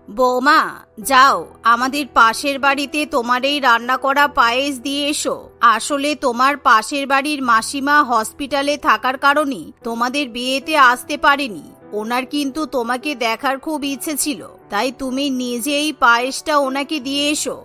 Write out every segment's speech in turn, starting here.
বৌমা, যাও আমাদের পাশের বাড়িতে তোমার এই রান্না করা পায়েস দিয়ে এসো। আসলে তোমার পাশের বাড়ির মাসিমা হসপিটালে থাকার কারণে তোমাদের বিয়েতে আসতে পারেনি। ওনার কিন্তু তোমাকে দেখার খুব ইচ্ছে ছিল, তাই তুমি নিজেই পায়েসটা ওনাকে দিয়ে এসো।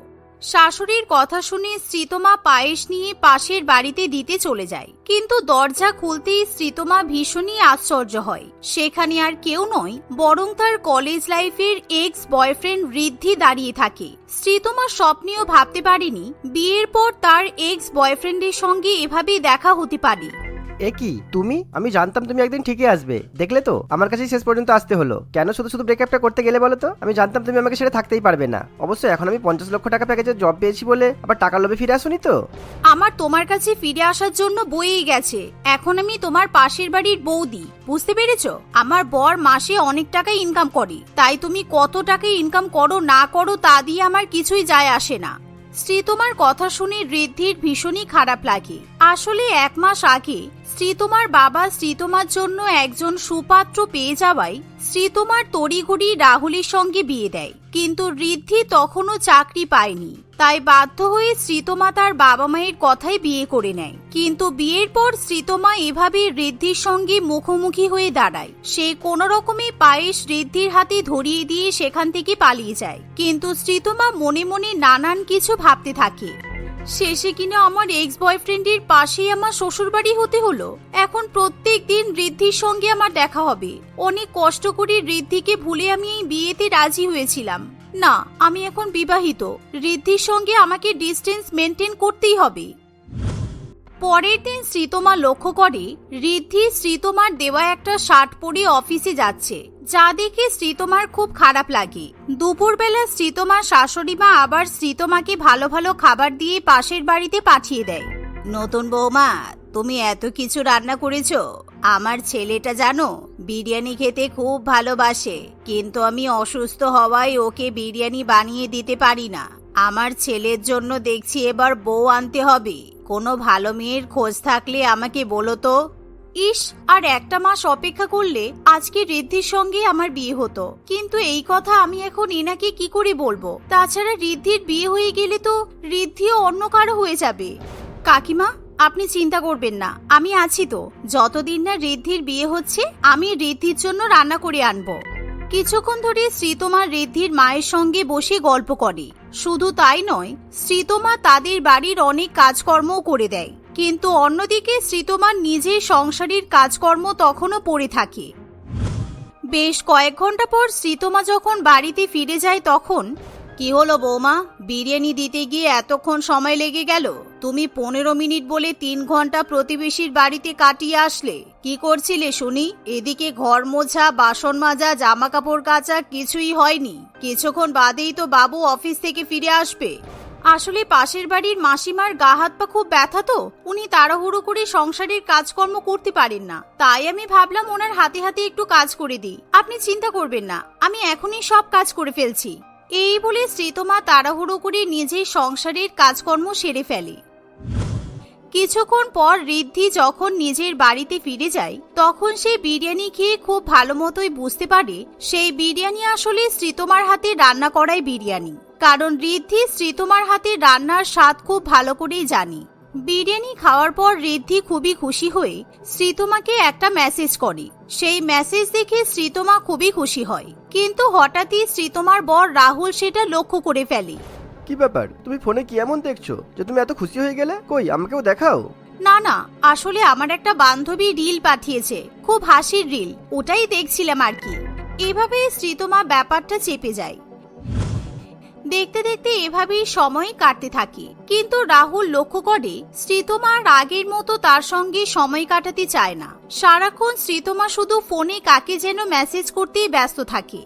শাশুড়ির কথা শুনে শ্রীতমা পায়েস নিয়ে পাশের বাড়িতে দিতে চলে যায়, কিন্তু দরজা খুলতেই শ্রীতমা ভীষণই আশ্চর্য হয়। সেখানে আর কেউ নয়, বরং তার কলেজ লাইফের এক্স বয়ফ্রেন্ড ঋদ্ধি দাঁড়িয়ে থাকে। শ্রীতমা স্বপ্নেও ভাবতে পারেনি বিয়ের পর তার এক্স বয়ফ্রেন্ডের সঙ্গে এভাবে দেখা হতে পারে। কি তুমি? আমি জানতাম তুমি একদিন ঠিকই আসবে। দেখলে তো আমার কাছেই শেষ পর্যন্ত আসতে হলো। কেন শুধু শুধু ব্রেকআপটা করতে গেলে বলো তো? আমি জানতাম তুমি আমাকে ছেড়ে থাকতেই পারবে না। অবশ্য এখন আমি 50 লক্ষ টাকা প্যাকেজের জব পেয়েছি বলে আবার টাকার লোভে ফিরে আসুনি তো। আমার তোমার কাছে ফিরে আসার জন্য বয়েই গেছে। এখন আমি তোমার পাশের বাড়ির বৌদি, বুঝতে পেরেছো? আমার বর মাসে অনেক টাকা ইনকাম করে, তাই তুমি কত টাকা ইনকাম করো না করো তা দিয়ে আমার কিছুই যায় আসে না। শ্রীতমার কথা শুনে ঋদ্ধির ভীষণই খারাপ লাগে। আসলে 1 মাস আগে শ্রীতমার বাবা শ্রীতমার জন্য একজন সুপাত্র পেয়ে যাওয়ায় শ্রীতমার তড়িঘড়ি রাহুলের সঙ্গে বিয়ে দেয়, কিন্তু ঋদ্ধি তখনও চাকরি পায়নি। তাই বাধ্য হয়ে শ্রীতমা তার বাবা মায়ের কথাই বিয়ে করে নেয়। কিন্তু বিয়ের পর শ্রীতমা এভাবে ঋদ্ধির সঙ্গে মুখোমুখি হয়ে দাঁড়ায়। সে কোনো রকমে পায়েস ঋদ্ধির হাতে ধরিয়ে দিয়ে সেখান থেকে পালিয়ে যায়, কিন্তু শ্রীতমা মনে মনে নানান কিছু ভাবতে থাকে। শেষে কিনা আমার এক্স বয়ফ্রেন্ডের পাশেই আমার শ্বশুরবাড়ি হতে হলো। এখন প্রত্যেক দিন ঋদ্ধির সঙ্গে আমার দেখা হবে। অনেক কষ্ট করে ঋদ্ধিকে ভুলে আমি এই বিয়েতে রাজি হয়েছিলাম। না, আমি এখন বিবাহিত। ঋদ্ধির সঙ্গে আমাকে ডিস্টেন্স মেনটেন করতেই হবে। পরের দিন শ্রীতমা লক্ষ্য করে ঋদ্ধি শ্রীতমার দেওয়া একটা শার্ট পরে অফিসে যাচ্ছে, যা দেখে শ্রীতমার খুব খারাপ লাগে। দুপুরবেলা শ্রীতমার শাশুড়ি মা আবার শ্রীতমাকে ভালো ভালো খাবার দিয়ে পাশের বাড়িতে পাঠিয়ে দেয়। নতুন বৌমা, তুমি এত কিছু রান্না করেছো। আমার ছেলেটা জানো বিরিয়ানি খেতে খুব ভালোবাসে, কিন্তু আমি অসুস্থ হওয়ায় ওকে বিরিয়ানি বানিয়ে দিতে পারি না। আমার ছেলের জন্য দেখছি এবার বউ আনতে হবে। কোনো ভালো মেয়ের খোঁজ থাকলে আমাকে বলো তো। ইস, আর 1 মাস অপেক্ষা করলে আজকে ঋদ্ধির সঙ্গে আমার বিয়ে হতো, কিন্তু এই কথা আমি এখন এনাকে কি করে বলবো? তাছাড়া ঋদ্ধির বিয়ে হয়ে গেলে তো ঋদ্ধিও অন্য কারো হয়ে যাবে। কাকিমা, আপনি চিন্তা করবেন না, আমি আছি তো। যতদিন না ঋদ্ধির বিয়ে হচ্ছে আমি ঋদ্ধির জন্য রান্না করে আনবো। কিছুক্ষণ ধরে শ্রীতমা ঋদ্ধির মায়ের সঙ্গে বসে গল্প করে। শুধু তাই নয়, শ্রীতমা তাদের বাড়ির অনেক কাজকর্মও করে দেয়, কিন্তু অন্যদিকে শ্রীতমার নিজের সংসারের কাজকর্ম তখনও পড়ে থাকে। বেশ কয়েক ঘন্টা পর শ্রীতমা যখন বাড়িতে ফিরে যায় তখন, কি হলো বৌমা, বিরিয়ানি দিতে গিয়ে এতক্ষণ সময় লেগে গেল? তুমি 15 মিনিট বলে 3 ঘন্টা প্রতিবেশীর বাড়িতে কাটিয়ে আসলে। কি করছিলে শুনি? এদিকে ঘর মোছা, বাসন মাজা, জামা কাপড় কাচা কিছুই হয়নি। কিছুক্ষণ বাদেই তো বাবু অফিস থেকে ফিরে আসবে। আসলে পাশের বাড়ির মাসিমার গা হাত পা খুব ব্যথা তো, উনি তাড়াহুড়ো করে সংসারের কাজকর্ম করতে পারেন না, তাই আমি ভাবলাম ওনার হাতে হাতে একটু কাজ করে দিই। আপনি চিন্তা করবেন না, আমি এখনই সব কাজ করে ফেলছি। এই বলে শ্রীতমা তাড়াহুড়ো করে নিজের সংসারের কাজকর্ম সেরে ফেলে। কিছুক্ষণ পর ঋদ্ধি যখন নিজের বাড়িতে ফিরে যায় তখন সে বিরিয়ানি খেয়ে খুব ভালো মতোই বুঝতে পারে সেই বিরিয়ানি আসলে শ্রীতমার হাতে রান্না করাই বিরিয়ানি, কারণ ঋদ্ধি শ্রীতমার হাতে রান্নার স্বাদ খুব ভালো করেই জানে। বিরিয়ানি খাওয়ার পর ঋদ্ধি খুবই খুশি হয়ে শ্রীতমাকে একটা মেসেজ করে। সেই মেসেজ দেখে শ্রীতমা খুবই খুশি হয়, কিন্তু হঠাৎই শ্রীতমার বর রাহুল সেটা লক্ষ্য করে ফেলে। কি ব্যাপার, তুমি ফোনে কি এমন দেখছো যে তুমি এত খুশি হয়ে গেলে? কই আমাকেও দেখাও। না না, আসলে আমার একটা বান্ধবী রিল পাঠিয়েছে, খুব হাসির রিল, ওটাই দেখছিলাম আর কি। এভাবে শ্রীতমা ব্যাপারটা চেপে যায়। দেখতে দেখতে এভাবেই সময় কাটতে থাকে, কিন্তু রাহুল লক্ষ্য করে শ্রীতমা আর আগের মতো তার সঙ্গে সময় কাটাতে চায় না। সারাক্ষণ শ্রীতমা শুধু ফোনে কাকে যেন মেসেজ করতেই ব্যস্ত থাকে।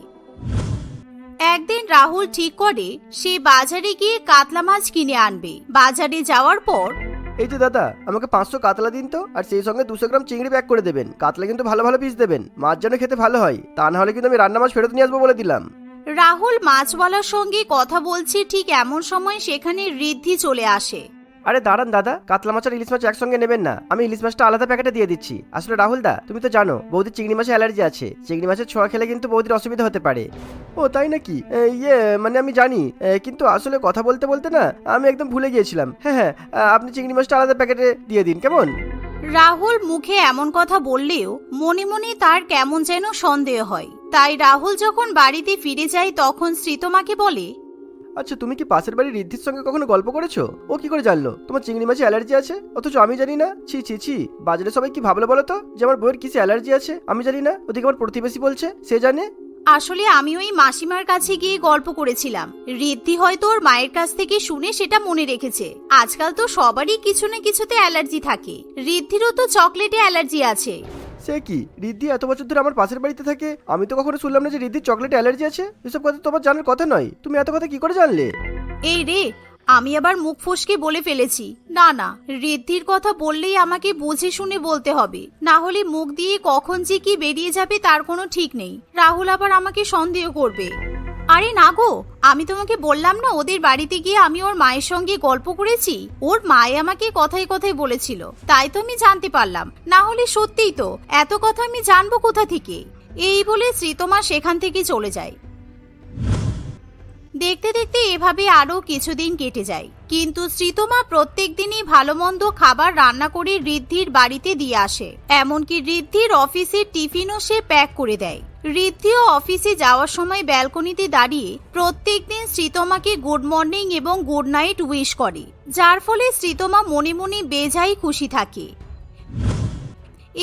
একদিন রাহুল ঠিক করে সে বাজারে গিয়ে কাতলা মাছ কিনে আনবে। বাজারে যাওয়ার পর, এই যে দাদা, আমাকে 500 কাতলা দিন তো, আর সেই সঙ্গে 200 গ্রাম চিংড়ি প্যাক করে দেবেন। কাতলা কিন্তু ভালো ভালো পিস দেবেন, মাছ যেন খেতে ভালো হয়, তা না হলে কিন্তু আমি রান্না মাছ ফেরত নিয়ে আসবো বলে দিলাম। রাহুল মাছওয়ালার সঙ্গে কথা বলছে, ঠিক এমন সময় সেখানে ঋদ্ধি চলে আসে। আরে দাঁড়ান দাদা, কাতলা মাছ আর ইলিশ মাছ একসঙ্গে নেবেন না, আমি ইলিশ মাছটা আলাদা প্যাকেটে দিয়ে দিচ্ছি। আসলে রাহুল দা, তুমি তো জানো বৌদির চিংড়ি মাছে অ্যালার্জি আছে, চিংড়ি মাছের ছোঁয়া খেলে কিন্তু বৌদির অসুবিধা হতে পারে। ও তাই নাকি? মানে আমি জানি, কিন্তু আসলে কথা বলতে বলতে না আমি একদম ভুলে গিয়েছিলাম। হ্যাঁ হ্যাঁ, আপনি চিংড়ি মাছটা আলাদা প্যাকেটে দিয়ে দিন, কেমন? রাহুল মুখে এমন কথা বললেও মনে মনে তার কেমন যেন সন্দেহ হয়। তাই রাহুল যখন বাড়িতে ফিরে যায় তখন শ্রীতমাকে বলে, আচ্ছা, তুমি কি পাশের বাড়ির রিদ্ধির সঙ্গে কখনো গল্প করেছো? ও কি করে জানলো তোমার চিংড়ি মাছে অ্যালার্জি আছে, অথচ আমি জানি না? ছি ছি ছি, বাজারে সবাই কি ভাবলো বলো তো, যে আমার বউয়ের কিসে অ্যালার্জি আছে আমি জানি না, ওদিকে আমার প্রতিবেশী বলছে সে জানে। আসলে আমি ওই মাসিমার কাছে গিয়ে গল্প করেছিলাম। রিদ্ধি হয়তো ওর মায়ের কাছ থেকে শুনে সেটা মনে রেখেছে। আজকাল তো সবারই কিছু না কিছুতে অ্যালার্জি থাকে, রিদ্ধিরও তো চকলেটে অ্যালার্জি আছে। সে কি, রিদ্ধি এত বছর ধরে আমার পাশের বাড়িতে থাকে, আমি তো কখনো শুনলাম না যে রিদ্ধির চকলেটে অ্যালার্জি আছে। এসব কথা তোমার জানার কথা নয়, তুমি এত কথা কি করে জানলে? এই রে, আমি আবার মুখ ফসকে বলে ফেলেছি। না না, রিদ্ধির কথা বললেই আমাকে বুঝে শুনে বলতে হবে, না হলে মুখ দিয়ে কখন যে কি বেরিয়ে যাবে তার কোনো ঠিক নেই। রাহুল আবার আমাকে সন্দেহ করবে। আরে না গো, আমি তোমাকে বললাম না ওদের বাড়িতে গিয়ে আমি ওর মায়ের সঙ্গে গল্প করেছি। ওর মায়ে আমাকে কথায় কথায় বলেছিল, তাই তো আমি জানতে পারলাম, না হলে সত্যিই তো এত কথা আমি জানবো কোথা থেকে। এই বলে শ্রীতমা সেখান থেকে চলে যায়। দেখতে দেখতে এভাবে আরো কিছুদিন কেটে যায়, কিন্তু শ্রীতমা প্রত্যেক দিনই ভালো মন্দ খাবার রান্না করে রিদ্ধির বাড়িতে দিয়ে আসে। এমনকি রিদ্ধির অফিসের টিফিনও সে প্যাক করে দেয়। রিদ্ধিও অফিসে যাওয়ার সময় ব্যালকনিতে দাঁড়িয়ে প্রত্যেকদিন শ্রীতমাকে গুড মর্নিং এবং গুড নাইট উইশ করে, যার ফলে শ্রীতমা মনে মনে বেজায় খুশি থাকে।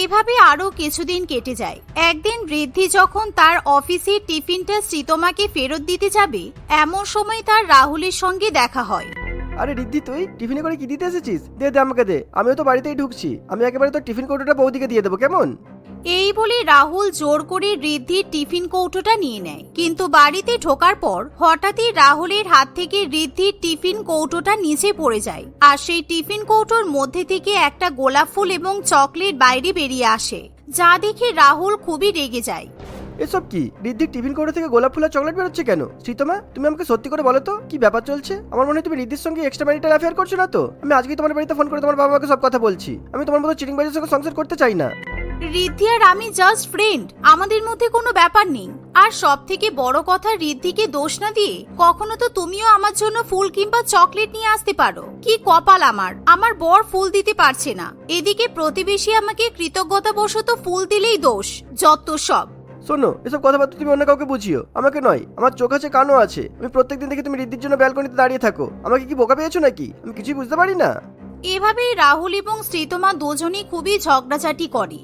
এভাবে আরো কিছুদিন কেটে যায়। একদিন রিদ্ধি যখন তার অফিসের টিফিনটা শ্রীতমাকে ফেরত দিতে যাবে, এমন সময় তার রাহুলের সঙ্গে দেখা হয়। আরে রিদ্ধি, তুই টিফিনে করে কি দিতে এসেছিস? দে দে আমাকে দে, আমিও তো বাড়িতেই ঢুকছি, আমি একেবারে তোর টিফিন কৌটোটা বৌদিকে দিয়ে দেবো, কেমন? এই বলে রাহুল জোর করে রিদ্ধির টিফিন কৌটোটা নিয়ে নেয়, কিন্তু বাড়িতে ঢোকার পর হঠাৎই রাহুলের হাত থেকে রিদ্ধির টিফিন কৌটোটা নিচে পড়ে যায়, আর সেই টিফিন কৌটোর মধ্যে থেকে একটা গোলাপ ফুল এবং চকলেট বাইরে বেরিয়ে আসে, যা দেখে রাহুল খুবই রেগে যায়। এসব কি, রিদ্ধির টিফিন কৌটো থেকে গোলাপ ফুল আর চকলেট বেরোচ্ছে কেন? শ্রীতমা, তুমি আমাকে সত্যি করে বলো তো কি ব্যাপার চলছে? আমার মনে হয় তুমি রিদ্ধির সঙ্গে এক্সট্রা ম্যারিটাল অ্যাফেয়ার করছো না তো? আমি আজকেই তোমার বাড়িতে ফোন করে তোমার বাবা মাকে সব কথা বলছি। আমি তোমার মতো চিটিং বাজের সঙ্গে সংসার করতে চাই না। রিদ্ধি আর আমি জাস্ট ফ্রেন্ড, আমাদের মধ্যে কোনো ব্যাপার নেই। আর সব থেকে বড় কথা, রিদ্ধিকে দোষ না দিয়ে কখনো তো তুমিও আমার জন্য ফুল কিংবা চকলেট নিয়ে আসতে পারো। কি কপাল আমার, আমার বর ফুল দিতে পারছে না, এদিকে প্রতিবেশী আমাকে কৃতজ্ঞতাবশত ফুল দিলেই দোষ, যত সব। শোনো, এসব কথাবার্তা তুমি অন্য কাউকে বুঝিও, আমাকে নয়। আমার চোখ আছে, কানও আছে, আমি প্রত্যেকদিন দেখি তুমি রিদ্ধির জন্য ব্যালকনিতে দাঁড়িয়ে থাকো। আমাকে কি বোকা পেয়েছো নাকি? আমি কিছুই বুঝতে পারি না। এভাবেই রাহুল এবং শ্রীতমা দুজনই খুবই ঝগড়াঝাটি করে।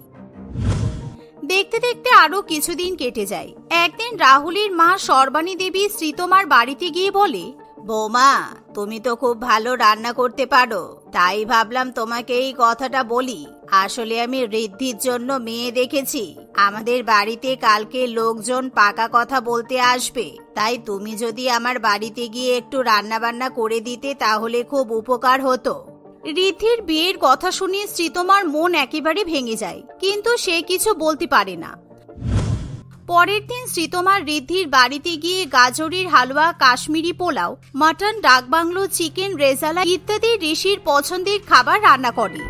দেখতে দেখতে আরো কিছুদিন কেটে যায়। একদিন রাহুলের মা সর্বাণী দেবী শ্রীতমার বাড়িতে গিয়ে বলে, বৌমা, তুমি তো খুব ভালো রান্না করতে পারো, তাই ভাবলাম তোমাকে এই কথাটা বলি। আসলে আমি রিদ্ধির জন্য মেয়ে দেখেছি, আমাদের বাড়িতে কালকে লোকজন পাকা কথা বলতে আসবে, তাই তুমি যদি আমার বাড়িতে গিয়ে একটু রান্না বান্না করে দিতে তাহলে খুব উপকার হতো। রিদ্ধির বিয়ের কথা শুনে শ্রীতমার মন একেবারে ভেঙে যায়, কিন্তু সে কিছু বলতে পারে না। পরের দিন শ্রীতমার রিদ্ধির বাড়িতে গিয়ে গাজরের হালুয়া, কাশ্মীরি পোলাও, মাটন, ডাকবাংলো, চিকেন রেজালা ইত্যাদি ঋষির পছন্দের খাবার রান্না করে।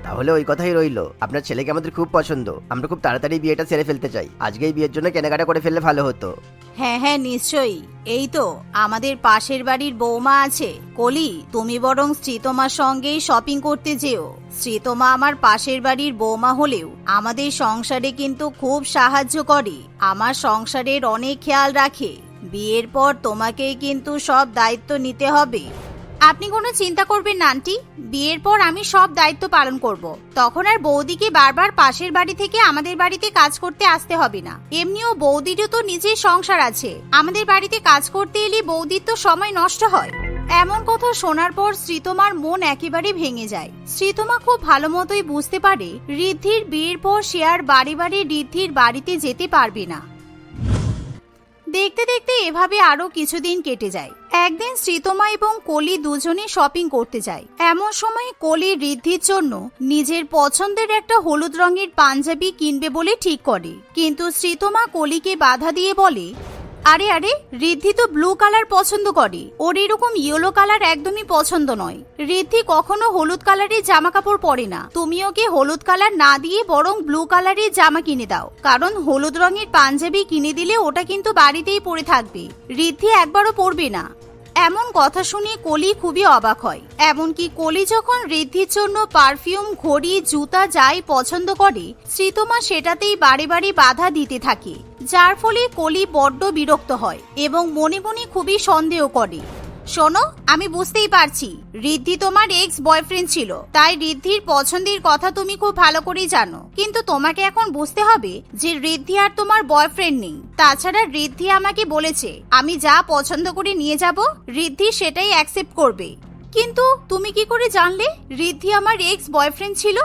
তাহলে ওই কথাই রইলো, আপনার ছেলেকে আমাদের খুব পছন্দ, আমরা খুব তাড়াতাড়ি বিয়েটা সেরে ফেলতে চাই। আজকেই বিয়ের জন্য কেনাকাটা করে ফেললে ভালো হতো। হ্যাঁ হ্যাঁ, নিশ্চয়ই। এই তো আমাদের পাশের বাড়ির বৌমা আছে, কলি, তুমি বরং শ্রীতমার সঙ্গেই শপিং করতে যেও। শ্রীতমা আমার পাশের বাড়ির বৌমা হলেও আমাদের সংসারে কিন্তু খুব সাহায্য করে, আমার সংসারের অনেক খেয়াল রাখে। বিয়ের পর তোমাকেই কিন্তু সব দায়িত্ব নিতে হবে। আপনি কোনো চিন্তা করবেন না আন্টি, বিয়ের পর আমি সব দায়িত্ব পালন করব। তখন আর বৌদিকে বারবার পাশের বাড়ি থেকে আমাদের বাড়িতে কাজ করতে আসতে হবে না। এমনিও বৌদিরও তো নিজের সংসার আছে, আমাদের বাড়িতে কাজ করতে এলে বৌদির তো সময় নষ্ট হয়। এমন কথা শোনার পর শ্রীতমার মন একেবারে ভেঙে যায়। শ্রীতমা খুব ভালো মতোই বুঝতে পারে রিদ্ধির বিয়ের পর সে আর বাড়ি বাড়ি রিদ্ধির বাড়িতে যেতে পারবে না। দেখতে দেখতে এভাবে আরো কিছুদিন কেটে যায়। একদিন শ্রীতমা এবং কলি দুজনে শপিং করতে যায়। এমন সময় কলি রিদ্ধির জন্য নিজের পছন্দের একটা হলুদ রঙের পাঞ্জাবি কিনবে বলে ঠিক করে, কিন্তু শ্রীতমা কলিকে বাধা দিয়ে বলে, আরে আরে, ঋদ্ধি তো ব্লু কালার পছন্দ করে, ওর এরকম ইয়েলো কালার একদমই পছন্দ নয়। ঋদ্ধি কখনো হলুদ কালারের জামা কাপড় পরে না, তুমি ওকে হলুদ কালার না দিয়ে বরং ব্লু কালারের জামা কিনে দাও, কারণ হলুদ রঙের পাঞ্জাবি কিনে দিলে ওটা কিন্তু বাড়িতেই পরে থাকবে, ঋদ্ধি একবারও পরবে না। এমন কথা শুনে কলি খুবই অবাক হয়। এমনকি কলি যখন ঋদ্ধির জন্য পারফিউম, ঘড়ি, জুতা যাই পছন্দ করে, শ্রীতমা সেটাতেই বারে বারে বাধা দিতে থাকে, যার ফলে কলি বড্ড বিরক্ত হয় এবং মনে মনে খুবই সন্দেহ করে। শোনো, আমি বুঝতেই পারছি ঋদ্ধি তোমার এক্স বয়ফ্রেন্ড ছিল, তাই ঋদ্ধির পছন্দের কথা তুমি খুব ভালো করেই জানো, কিন্তু তোমাকে এখন বুঝতে হবে যে ঋদ্ধি আর তোমার বয়ফ্রেন্ড নেই। তাছাড়া ঋদ্ধি আমাকে বলেছে আমি যা পছন্দ করে নিয়ে যাব ঋদ্ধি সেটাই অ্যাকসেপ্ট করবে। কিন্তু তুমি কি করে জানলে ঋদ্ধি আমার এক্স বয়ফ্রেন্ড ছিল?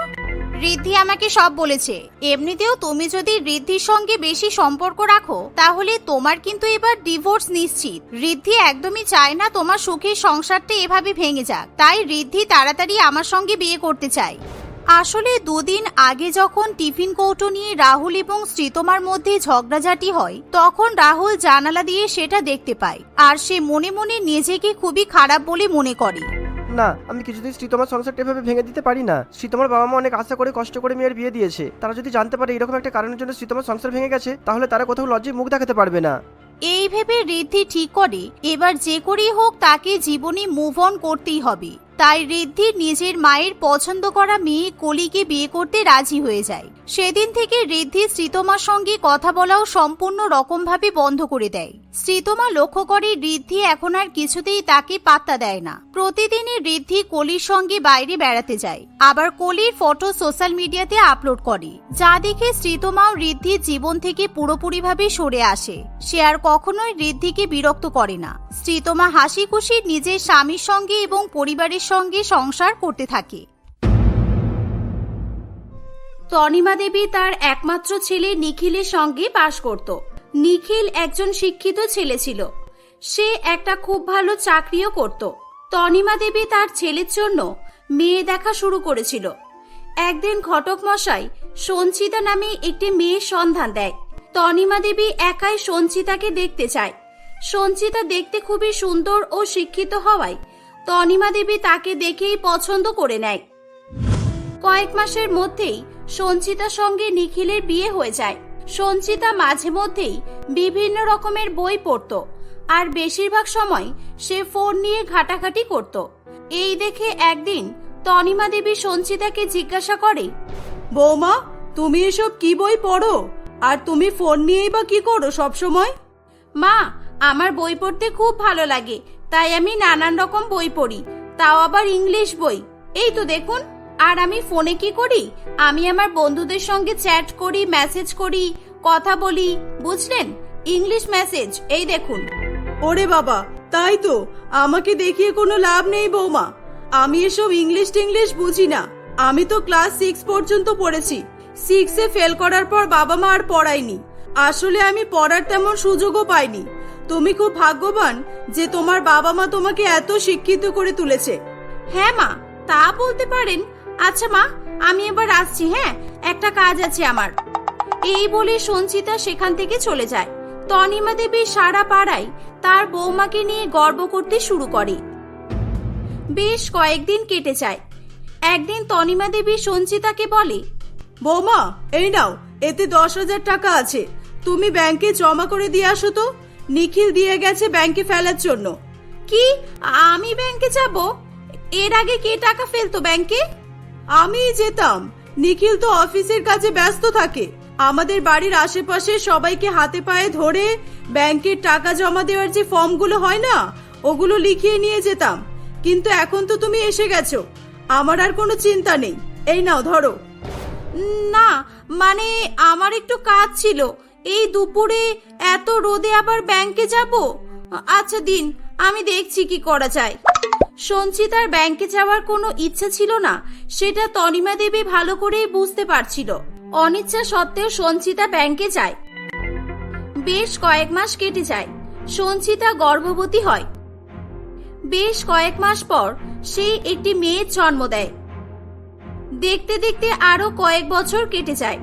ঋদ্ধি আমাকে সব বলেছে। এমনিতেও তুমি যদি ঋদ্ধির সঙ্গে বেশি সম্পর্ক রাখো তাহলে তোমার কিন্তু এবার ডিভোর্স নিশ্চিত। ঋদ্ধি একদমই চায় না তোমার সুখের সংসারটা এভাবে ভেঙে যাক, তাই ঋদ্ধি তাড়াতাড়ি আমার সঙ্গে বিয়ে করতে চায়। আসলে দুদিন আগে যখন টিফিন কৌটো নিয়ে রাহুল এবং শ্রীতমার মধ্যে ঝগড়াঝাটি হয়, তখন রাহুল জানালা দিয়ে সেটা দেখতে পায়, আর সে মনে মনে নিজেকে খুবই খারাপ বলে মনে করে। না, আমি কিছুদিন শ্রীতমার সংসারটা এভাবে ভেঙে দিতে পারি না। শ্রীতমার বাবা মা অনেক আশা করে কষ্ট করে মেয়ের বিয়ে দিয়েছে, তারা যদি জানতে পারে এরকম একটা কারণের জন্য শ্রীতমার সংসার ভেঙে গেছে, তাহলে তারা কোথাও লজ্জায় মুখ দেখাতে পারবে না। এই ভেবে ঋদ্ধি ঠিক করে এবার যে করেই হোক তাকে জীবনে মুভ অন করতেই হবে। তাই ঋদ্ধি নিজের মায়ের পছন্দ করা মেয়ে কলিকে বিয়ে করতে রাজি হয়ে যায়। সেদিন থেকে ঋদ্ধি শ্রীতমার সঙ্গে কথা বলাও সম্পূর্ণ রকম ভাবে বন্ধ করে দেয়। শ্রীতমা লক্ষ্য করে ঋদ্ধি এখন আর কিছুতেই তাকে পাত্তা দেয় না। প্রতিদিনই ঋদ্ধি কলির সঙ্গে বাইরে বেড়াতে যায়, আবার কলির ফটো সোশ্যাল মিডিয়াতে আপলোড করে, যা দেখে শ্রীতমাও ঋদ্ধির জীবন থেকে পুরোপুরিভাবে সরে আসে। সে আর কখনোই ঋদ্ধিকে বিরক্ত করে না। শ্রীতমা হাসি খুশি নিজের স্বামীর সঙ্গে এবং পরিবারের সঙ্গে সংসার করতে থাকে। তনিমা দেবী তার একমাত্র ছেলে নিখিলের সঙ্গে বাস করত। নিখিল একজন শিক্ষিত ছেলে ছিল, সে একটা খুব ভালো চাকরিও করত। তনিমা দেবী তার ছেলের জন্য মেয়ে দেখা শুরু করেছিল। একদিন ঘটক মশাই সঞ্চিতা নামে একটি মেয়ের সন্ধান দেয়। তনিমা দেবী একাই সঞ্চিতাকে দেখতে চায়। সঞ্চিতা দেখতে খুবই সুন্দর ও শিক্ষিত হওয়ায় তনিমা দেবী তাকে দেখেই পছন্দ করে নেয়। কয়েক মাসের মধ্যেই সঞ্চিতার সঙ্গে নিখিলের বিয়ে হয়ে যায়। সঞ্চিতা মাঝে মধ্যেই বিভিন্ন রকমের বই পড়ত, আর বেশিরভাগ সময় সে ফোন নিয়ে ঘাটাঘাটি করত। এই দেখে একদিন তনিমা দেবী সঞ্চিতাকে জিজ্ঞাসা করে, বৌমা, তুমি এসব কি বই পড়ো? আর তুমি ফোন নিয়েই বা কি করো সব সময়? মা, আমার বই পড়তে খুব ভালো লাগে, তাই আমি নানান রকম বই পড়ি, তাও আবার ইংলিশ বই। এই তো দেখুন। আর আমি ফোনে কি করি, আমি আমার বন্ধুদের সঙ্গে চ্যাট করি, মেসেজ করি, কথা বলি, বুঝলেন? ইংলিশ মেসেজ, এই দেখুন। ওরে বাবা, তাই তো, আমাকে দেখিয়ে কোনো লাভ নেই বৌমা। আমি এসব ইংলিশ টিংলিশ বুঝি না। আমি তো ক্লাস 6 পর্যন্ত পড়েছি। 6-এ ফেল করার পর বাবা মা আর পড়ায়নি। আসলে আমি পড়ার তেমন সুযোগও পাইনি। তুমি খুব ভাগ্যবান যে তোমার বাবা মা তোমাকে এত শিক্ষিত করে তুলেছে। হ্যাঁ মা, তা বলতে পারেন। আচ্ছা মা, আমি এবার আসছি, হ্যাঁ, একটা কাজ আছে আমার। এই বলে সঞ্চিতা সেখান থেকে চলে যায়। তনিমা দেবী সারা পাড়ায় তার বৌমাকে নিয়ে গর্ব করতে শুরু করে। বেশ কয়েকদিন কেটে যায়। একদিন তনিমা দেবী সঞ্চিতাকে বলে, বৌমা, এই নাও, এতে 10,000 টাকা আছে। তুমি ব্যাংকে জমা করে দিয়ে আসো তো। নিখিল দিয়ে গেছে ব্যাংকে ফেলার জন্য। কি, আমি ব্যাংকে যাব? এর আগে কে টাকা ফেলতো ব্যাংকে? আমিই যেতাম। নিখিল তো অফিসের কাজে ব্যস্ত থাকে। আমাদের বাড়ির আশেপাশে সবাইকে হাতে পায়ে ধরে ব্যাংকের টাকা জমা দেওয়ার যে ফর্মগুলো হয় না, ওগুলো লিখিয়ে নিয়ে যেতাম। কিন্তু এখন তো তুমি এসে গেছো, আমার আর কোনো চিন্তা নেই। এই নাও, ধরো। না, মানে আমার একটু কাজ ছিল। এই দুপুরে এত রোদে আবার ব্যাংকে যাব? আচ্ছা দিন, আমি দেখছি কি করা যায়। সঞ্চিতার ব্যাংকে যাওয়ার কোনো ইচ্ছা ছিল না, সেটা তনিমা দেবী ভালো করেই বুঝতে পারছিল। অনিচ্ছা সত্ত্বেও সঞ্চিতা ব্যাংকে যায়। বেশ কয়েক মাস কেটে যায়। সঞ্চিতা গর্ভবতী হয়। বেশ কয়েক মাস পর সে একটি মেয়ের জন্ম দেয়। দেখতে দেখতে আরো কয়েক বছর কেটে যায়।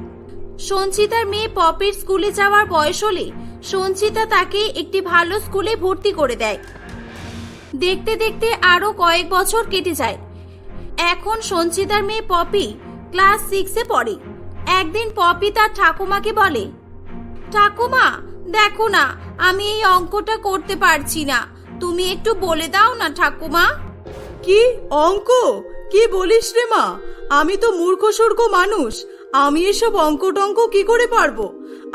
সঞ্চিতার মেয়ে পপির স্কুলে যাওয়ার বয়স হলে সঞ্চিতা তাকে একটি ভালো স্কুলে ভর্তি করে দেয়। দেখতে দেখতে আরো কয়েক বছর কেটে যায়। এখন সঞ্চিতার মেয়ে পপি ক্লাস 6-এ পড়ে। একদিন পপি তার ঠাকুমাকে বলে, ঠাকুমা দেখো না, আমি এই অঙ্কটা করতে পারছি না, তুমি একটু বলে দাও না ঠাকুমা। কি অঙ্ক? কি বলিস রে মা? আমি তো মূর্খ সূর্খ মানুষ, আমি এসব অঙ্ক টঙ্ক কি করে পারবো?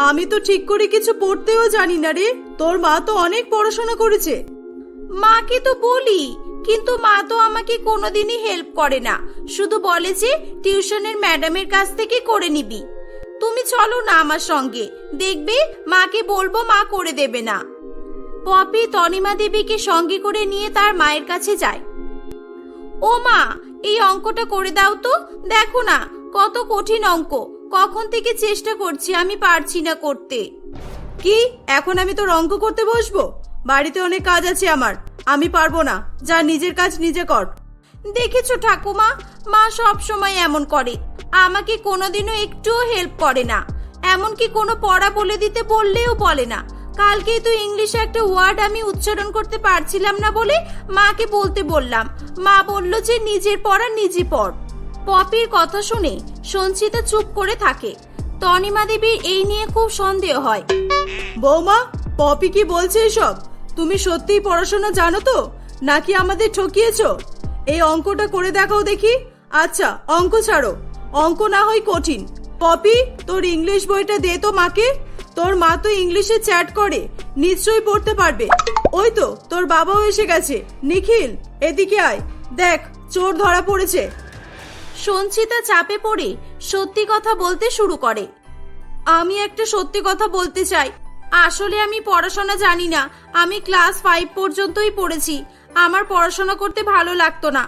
আমি তো ঠিক করে কিছু পড়তেও জানি না রে। তোর মা তো অনেক পড়াশোনা করেছে। মাকে তো বলি, কিন্তু মা তো আমাকে কোনোদিনই হেল্প করে না, শুধু বলে যে টিউশনের ম্যাডামের কাছ থেকে করে নিবি। তুমি চলো না আমার সঙ্গে, দেখবে মাকে বলবো, মা করে দেবে না। পপি তনিমা দেবীকে সঙ্গে করে নিয়ে তার মায়ের কাছে যায়। ও মা, এই অঙ্কটা করে দাও তো, দেখো না কত কঠিন অঙ্ক, কখন থেকে চেষ্টা করছি, আমি পারছি না করতে। কি এখন আমি তোর অঙ্ক করতে বসবো? বাড়িতে অনেক কাজ আছে আমার, আমি পারবো না। যা নিজের কাজ নিজে কর। দেখেছো ঠাকুমা, মা সব সময় এমন করে, আমাকে কোনোদিনও একটুও হেল্প করে না, এমনকি কোনো পড়া বলে দিতে বললেও বলে না। কালকেই তো ইংলিশে একটা ওয়ার্ড আমি উচ্চারণ করতে পারছিলাম না বলে মাকে বলতে বললাম, মা বলল যে নিজের পড়া নিজে পড়। পপির কথা শুনে সঞ্চিতা চুপ করে থাকে। তনিমা দেবীর এই নিয়ে খুব সন্দেহ হয়। বৌমা, পপি কি বলছে এসব? তুমি সত্যিই পড়াশোনা জানো তো, নাকি আমাদের ঠকিয়েছো? এই অঙ্কটা করে দেখাও দেখি। আচ্ছা অঙ্ক ছাড়ো, অঙ্ক না হয় কঠিন। পপি, তোর ইংলিশ বইটা দে তো মাকে। তোর মা তো ইংলিশে চ্যাট করে, নিশ্চয়ই পড়তে পারবে। ওই তো তোর বাবাও এসে গেছে। নিখিল, এদিকে আয়, দেখ চোর ধরা পড়েছে। সঞ্চিতা চাপে পড়ে সত্যি কথা বলতে শুরু করে। আমি একটা সত্যি কথা বলতে চাই, আসলে আমি পড়াশোনা জানি না, আমি ক্লাস 5 পর্যন্তই পড়েছি। আমার পড়াশোনা করতে ভালো লাগতো না,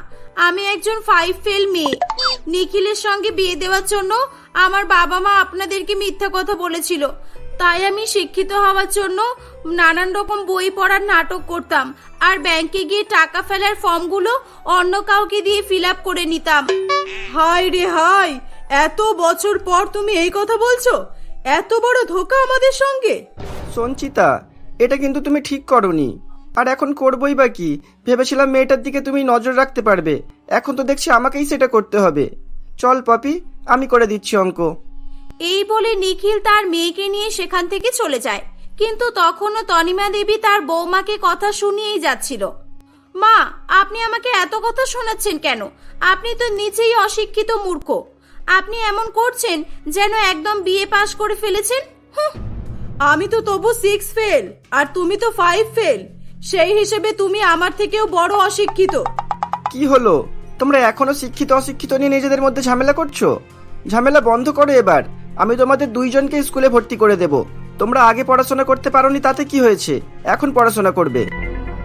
আমি একজন 5 ফেল মেয়ে। নিখিলের সঙ্গে বিয়ে দেওয়ার জন্য আমার বাবা মা আপনাদেরকে মিথ্যা কথা বলেছিল, তাই আমি শিক্ষিত হওয়ার জন্য নানান রকম বই পড়ার নাটক করতাম, আর ব্যাংকে গিয়ে টাকা ফেলার ফর্মগুলো অন্য কাউকে দিয়ে ফিল আপ করে নিতাম। হাই রে হাই, এত বছর পর তুমি এই কথা বলছো? এত বড় ধোঁকা আমাদের সঙ্গে। সঞ্চিতা, এটা কিন্তু তুমি ঠিক করনি। আর এখন করবই বা কি? ভেবেছিলাম মেয়েটার দিকে তুমি নজর রাখতে পারবে, এখন তো দেখছি আমাকেই সেটা করতে হবে। চল পপি, আমি করে দিচ্ছি অঙ্ক। এই বলে নিখিল তার মেয়েকে নিয়ে সেখান থেকে চলে যায়। কিন্তু তখনও তনিমা দেবী তার বৌমাকে কথা শুনিয়েই যাচ্ছিল। মা, আপনি আমাকে এত কথা শোনাচ্ছেন কেন? আপনি তো নিজেই অশিক্ষিত মূর্খ। আপনি এমন করছেন যেন একদম বিএ পাশ করে ফেলেছেন। আমি তো তবু 6 ফেল, আর তুমি তো 5 ফেল। সেই হিসেবে তুমি আমার থেকেও বড় অশিক্ষিত। কি হলো, তোমরা এখনো শিক্ষিত অশিক্ষিত নিয়ে নিজেদের মধ্যে ঝামেলা করছো? ঝামেলা বন্ধ করো এবার। আমি তোমাদের দুইজনকে স্কুলে ভর্তি করে দেব। তোমরা আগে পড়াশোনা করতে পারোনি, তাতে কি হয়েছে? এখন পড়াশোনা করবে।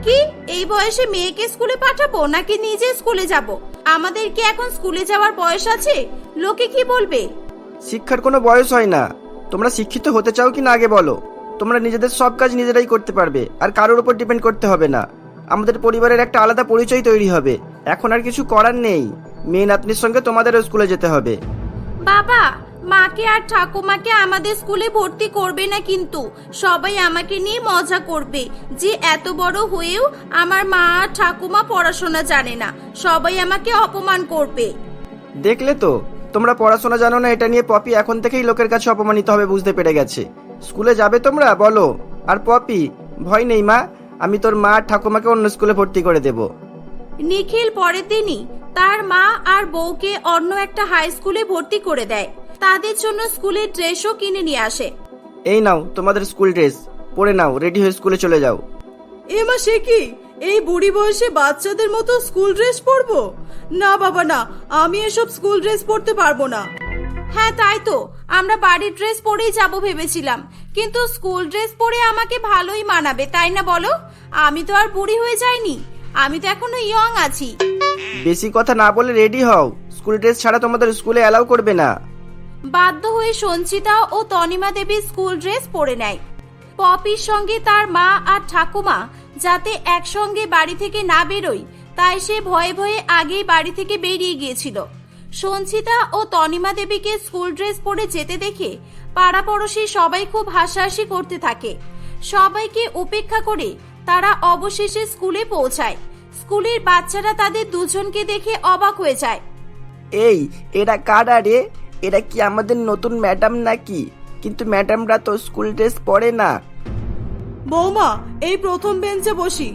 কি এই বয়সে মেয়েকে স্কুলে পাঠাবো নাকি নিজে স্কুলে যাব? আমাদের কি এখন স্কুলে যাওয়ার বয়স আছে? লোকে কি বলবে? শিক্ষার কোনো বয়স হয় না। তোমরা শিক্ষিত হতে চাও কি না আগে বলো। তোমরা নিজেদের সব কাজ নিজেরাই করতে পারবে, আর কারোর উপর ডিপেন্ড করতে হবে না। আমাদের পরিবারের একটা আলাদা পরিচয় তৈরি হবে। এখন আর কিছু করার নেই, মেয়ে নাতনির সঙ্গে তোমাদেরও স্কুলে যেতে হবে। বাবা, মাকে আর ঠাকুমাকে আমাদের স্কুলে ভর্তি করবে না, কিন্তু সবাই আমাকে নিয়ে মজা করবে যে এত বড় হয়েও আমার মা আর ঠাকুমা পড়াশোনা জানে না, সবাই আমাকে অপমান করবে। দেখলে তো, তোমরা পড়াশোনা জানো না, এটা নিয়ে পপি এখন থেকেই লোকের কাছে অপমানিত হবে বুঝতে পেরে গেছে। স্কুলে যাবে তোমরা, বলো। আর পপি, ভয় নেই মা, আমি তোর মা আর ঠাকুমাকে অন্য স্কুলে ভর্তি করে দেব। নিখিল পরের দিনই তার মা আর বউকে অন্য একটা হাই স্কুলে ভর্তি করে দেয়। তাদের জন্য স্কুলের ড্রেসও কিনে নিয়ে আসে। এই নাও তোমাদের স্কুল ড্রেস, পরে নাও, রেডি হয়ে স্কুলে চলে যাও। এ মা, সে কি? এই বুড়ি বয়সে বাচ্চাদের মতো স্কুল ড্রেস পরবো? না বাবা না, আমি এসব স্কুল ড্রেস পরতে পারবো না। হ্যাঁ তাই তো, আমরা বাড়ির ড্রেস পরেই যাব ভেবেছিলাম, কিন্তু স্কুল ড্রেস পরে আমাকে ভালোই মানাবে, তাই না বলো? আমি তো আর বুড়ি হয়ে যাইনি, আমি তো এখনো ইয়ং আছি। বেশি কথা না বলে রেডি হও, স্কুল ড্রেস ছাড়া তোমাদের স্কুলে অ্যালাউ করবে না। বাধ্য হয়ে সঞ্চিতা ও তনিমা দেবী স্কুল ড্রেস পরে নেয়। পপির সঙ্গে তার মা আর ঠাকুমা যাতে একসঙ্গে বাড়ি থেকে না বেরোয়, তাই সে ভয়ে ভয়ে আগেই বাড়ি থেকে বেরিয়ে গিয়েছিল। সঞ্চিতা ও তনিমা দেবীকে স্কুল ড্রেস পরে যেতে দেখে পাড়াপড়শি সবাই খুব হাসাহাসি করতে থাকে। সবাইকে উপেক্ষা করে তারা অবশেষে স্কুলে পৌঁছায়। স্কুলের বাচ্চারা তাদের দুজনকে দেখে অবাক হয়ে যায়। এই এরা কারা রে? এরা কি আমাদের নতুন ম্যাডাম নাকি? কিন্তু ম্যাডামরা তো স্কুল ড্রেস পরে না। বৌমা, এই প্রথম বেঞ্চে বসি,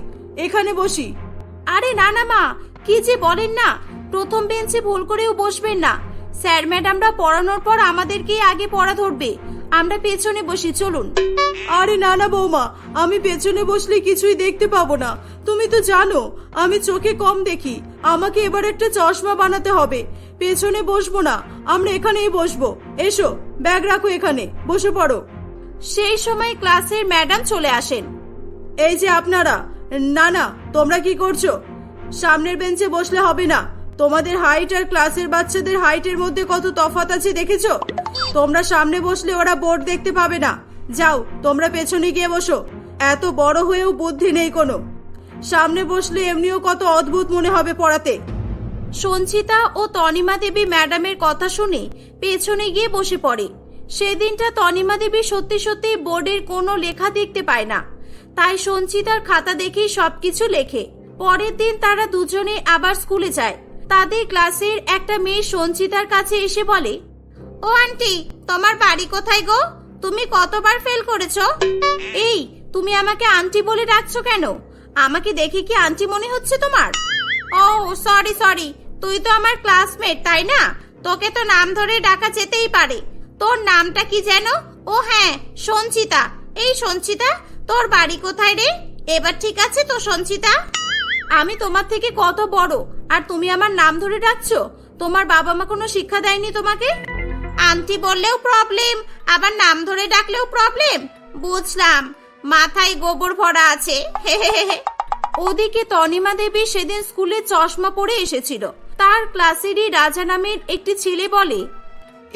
এখানে বসি। আরে না না মা, কি যে বলেন না, প্রথম বেঞ্চে ভুল করেও বসবেন না। স্যার ম্যাডামরা পড়ানোর পর আমাদেরকে আগে পড়া ধরবে, আমরা পেছনে বসি, চলুন। আরে না না বৌমা, আমি পেছনে বসলে কিছুই দেখতে পাবো না। তুমি তো জানো আমি চোখে কম দেখি, আমাকে এবার একটা চশমা বানাতে হবে। পেছনে বসবো না, আমরা এখানেই বসবো। এসো, ব্যাগ রাখো, এখানে বসে পড়ো। সেই সময় ক্লাসের ম্যাডাম চলে আসেন। এই যে আপনারা, না না তোমরা কি করছো? সামনের বেঞ্চে বসলে হবে না। তোমাদের হাইট আর ক্লাসের বাচ্চাদের হাইটের মধ্যে কত তফাৎ আছে দেখেছো? তোমরা সামনে বসলে ওরা বোর্ড দেখতে পাবে না। যাও, তোমরা পেছনে গিয়ে বসো। এত বড় হয়েও বুদ্ধি নেই কোনো। সামনে বসলে এমনিও কত অদ্ভুত মনে হবে পড়াতে। সঞ্চিতা ও তনিমা দেবী ম্যাডামের কথা শুনে পেছনে গিয়ে বসে পড়ে। সেদিনটা তনিমা দেবী সত্যি সত্যি বোর্ডের কোনো লেখা দেখতে পায় না, তাই সঞ্চিতার খাতা দেখেই সবকিছু লেখে। পরের দিন তারা দুজনে আবার স্কুলে যায়। তাদের ক্লাসের একটা মেয়ে সঞ্চিতার কাছে এসে বলে, ও আন্টি, তোমার বাড়ি কোথায় গো? তুমি কতবার ফেল করেছো? এই, তুমি আমাকে আন্টি বলে ডাকছো কেন? আমাকে দেখে কি আন্টি মনে হচ্ছে তোমার? ও সরি সরি, তুই তো আমার ক্লাসমেট, তাই না? তোকে তো নাম ধরে ডাকা যেতেই পারে। তোর নামটা কি যেন? ও হ্যাঁ, সঞ্চিতা। এই সঞ্চিতা, তোর বাড়ি কোথায় রে? এবার ঠিক আছে তো সঞ্চিতা? আমি তোমার থেকে কত বড় আর তুমি আমার নাম ধরে ডাকছো? তোমার বাবা মা কোনো শিক্ষা দেয়নি তোমাকে? আন্টি বললেও প্রবলেম, আবার নাম ধরে ডাকলেও প্রবলেম। বুঝলাম, মাথায় গোবর ভরা আছে। ওদিকে তনিমা দেবী সেদিন স্কুলে চশমা পরে এসেছিল। তার ক্লাসেরই রাজা নামের একটি ছেলে বলে,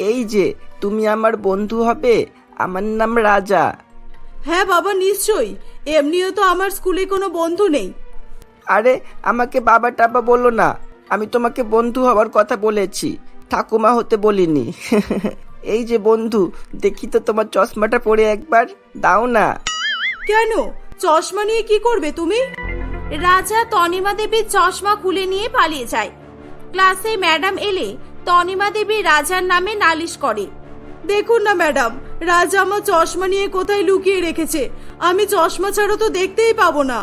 এই যে তুমি আমার বন্ধু হবে, আমার নাম রাজা। হ্যাঁ বাবা, নিশ্চয়ই। এমনিও তো আমার স্কুলে কোনো বন্ধু নেই। আরে আমাকে বাবা টাবা বলো না, আমি তোমাকে বন্ধু হওয়ার কথা বলেছি, ঠাকুমা হতে বলিনি। এই যে বন্ধু, দেখি তো তোমার চশমাটা পরে একবার দাও না। কেন, চশমা নিয়ে কি করবে তুমি? রাজা তনিমা দেবীর চশমা খুলে নিয়ে পালিয়ে যায়। ক্লাসে ম্যাডাম এলে তনিমা দেবী রাজার নামে নালিশ করে। দেখুন না ম্যাডাম, রাজা আমার চশমা নিয়ে কোথায় লুকিয়ে রেখেছে। আমি চশমা ছাড়া তো দেখতেই পাবো না।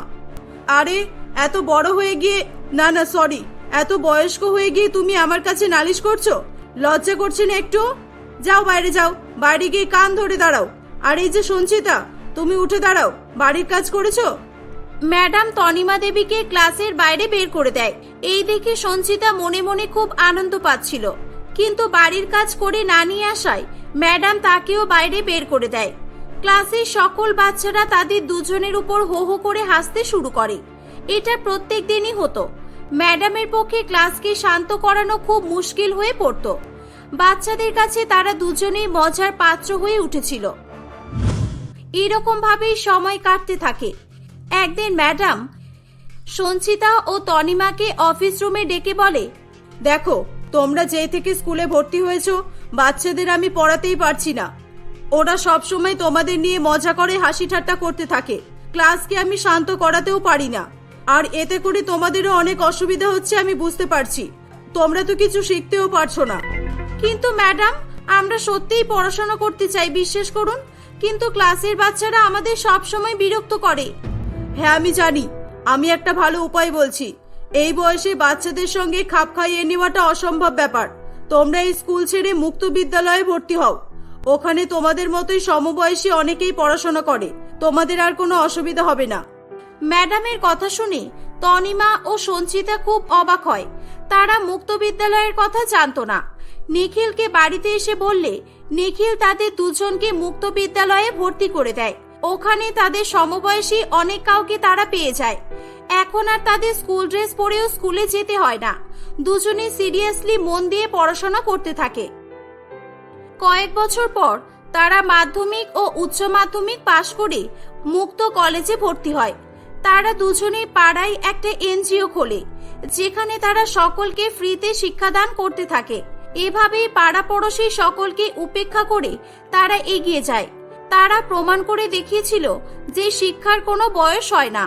আরে এত বড় হয়ে গিয়ে, না না সরি, এত বয়স্ক হয়ে গিয়ে তুমি আমার কাছে নালিশ করছো? লজ্জা করছে না একটু? যাও বাইরে যাও, বাইরে গিয়ে কান ধরে দাঁড়াও। আর এই যে সঞ্চিতা, তুমি উঠে দাঁড়াও, বাড়ির কাজ করেছো? ম্যাডাম তনিমা দেবীকে ক্লাসের বাইরে বের করে দেয়। এই দেখে সঞ্চিতা মনে মনে খুব আনন্দ পাচ্ছিল, কিন্তু বাড়ির কাজ করে না নিয়ে আসায় ম্যাডাম তাকেও বাইরে বের করে দেয়। ক্লাসের সকল বাচ্চারা তাদের দুজনের উপর হো হো করে হাসতে শুরু করে। এটা প্রত্যেক দিনই হতো। ম্যাডামের পক্ষে ক্লাসকে শান্ত করানো খুব মুশকিল হয়ে পড়তো। বাচ্চাদের কাছে তারা দুজনেই মজার পাত্র হয়ে উঠেছিল। এরকম ভাবেই সময় কাটতে থাকে। একদিন ম্যাডাম সঞ্চিতা ও তনিমাকে অফিস রুমে ডেকে বলে, দেখো, তোমরা যেই থেকে স্কুলে ভর্তি হয়েছো, বাচ্চাদের আমি পড়াতেই পারছি না। ওরা সব সময় তোমাদের নিয়ে মজা করে হাসি ঠাট্টা করতে থাকে। ক্লাসকে আমি শান্ত করাতেও পারি না। আর এতে করে তোমাদেরও অনেক অসুবিধা হচ্ছে, আমি বুঝতে পারছি। তোমরা তো কিছু শিখতেও পারছো না। কিন্তু ম্যাডাম, আমরা সত্যিই পড়াশোনা করতে চাই, বিশ্বাস করুন, কিন্তু ক্লাসের বাচ্চারা আমাদের সব সময় বিরক্ত করে। হ্যাঁ আমি জানি, আমি একটা ভালো উপায় বলছি। এই বয়সে বাচ্চাদের সঙ্গে খাপ খাইয়ে নেওয়াটা অসম্ভব ব্যাপার। তোমরা এই স্কুল ছেড়ে মুক্ত বিদ্যালয়ে ভর্তি হও। ওখানে তোমাদের মতোই সমবয়সী অনেকেই পড়াশোনা করে, তোমাদের আর কোনো অসুবিধা হবে না। ম্যাডামের কথা শুনে তনিমা ও সঞ্চিতা খুব অবাক হয়। তারা মুক্ত বিদ্যালয়ের কথা জানতো না। নিখিলকে বাড়িতে এসে বললে নিখিল তাদের দুজনকে মুক্ত বিদ্যালয়ে ভর্তি করে দেয়। ওখানে তাদের সমবয়সী অনেক কাউকে তারা পেয়ে যায়। এখন আর তাদের স্কুল ড্রেস পরেও স্কুলে যেতে হয় না। দুজনে সিরিয়াসলি মন দিয়ে পড়াশোনা করতে থাকে। কয়েক বছর পর তারা মাধ্যমিক ও উচ্চ মাধ্যমিক পাশ করে মুক্ত কলেজে ভর্তি হয়। তারা দুজনেই পাড়ায় একটা এনজিও খোলে, যেখানে তারা সকলকে ফ্রিতে শিক্ষাদান করতে থাকে। এভাবেই পাড়া পড়শি সকলকে উপেক্ষা করে তারা এগিয়ে যায়। তারা প্রমাণ করে দেখিয়েছিল যে শিক্ষার কোনো বয়স হয় না।